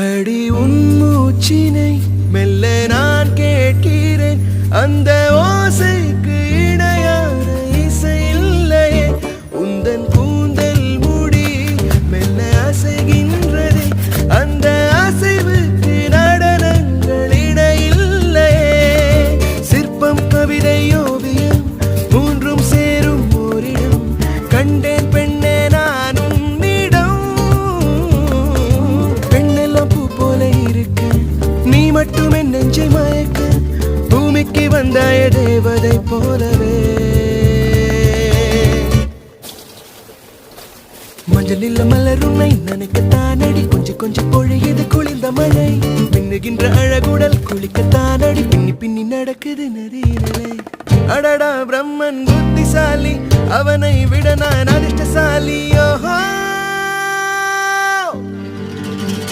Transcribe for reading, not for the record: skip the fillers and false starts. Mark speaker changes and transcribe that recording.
Speaker 1: அடி உன் மூச்சினை மெல்ல நான் கேட்கிறேன், அந்த ஓசைக்கு இணையான இசை இல்லையே. உந்தன் கூந்தல் முடி மெல்ல அசைகின்றதே, அந்த அசைவுக்கு நடனங்கள் இடையில்லையே. சிற்பம் கவிதை ஓவியம் மூன்றும் சேரும் ஓரிடம், கண்டேன் பெண்ணே நான் உன்னிடம். பெண்ணெல்லாம் பூ போல இருக்க, நீ மட்டும் என் நெஞ்சை மயக்க, பூமிக்கு வந்தாய தேவதை போலவே. மஞ்சள் இல்ல மலர் உன்னை நினைக்கத்தானடி, கொஞ்சம் கொஞ்சம் பொழியுது குளிர்ந்த மழை. மின்னுகின்ற அழகுடல் குளிக்கத்தானடி, பின்னி பின்னி நடக்குது நதியினலை. அடடா பிரம்மன் புத்திசாலி, அவனை விட நான் அதிர்ஷ்டசாலி. ஓஹோ